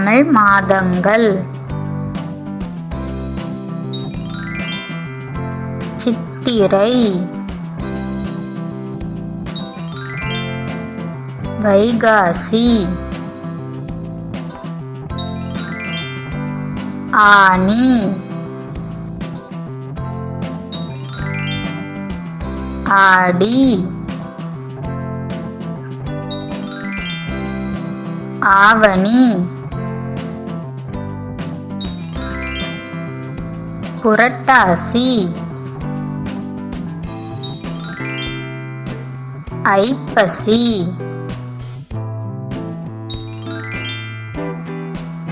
தமிழ் மாதங்கள்: சித்திரை, வைகாசி, ஆனி, ஆடி, ஆவணி, புரட்டாசி, ஐப்பசி,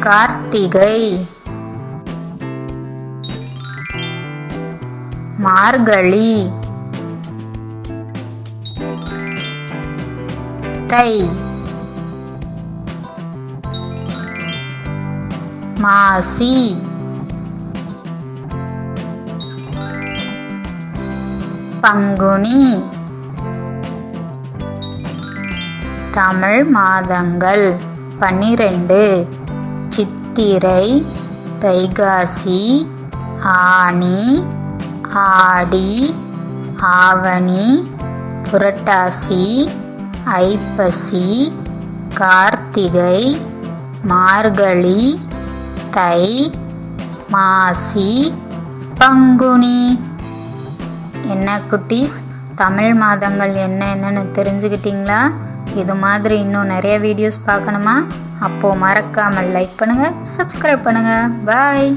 கார்த்திகை, மார்கழி, தை, மாசி, பங்குனி. தமிழ் மாதங்கள் 12: சித்திரை, வைகாசி, ஆனி, ஆடி, ஆவணி, புரட்டாசி, ஐப்பசி, கார்த்திகை, மார்கழி, தை, மாசி, பங்குனி. என்ன குட்டீஸ், தமிழ் மாதங்கள் என்னென்னு தெரிஞ்சுக்கிட்டீங்களா? இது மாதிரி இன்னும் நிறைய வீடியோஸ் பார்க்கணுமா? அப்போது மறக்காமல் லைக் பண்ணுங்கள், சப்ஸ்கிரைப் பண்ணுங்கள். பாய்.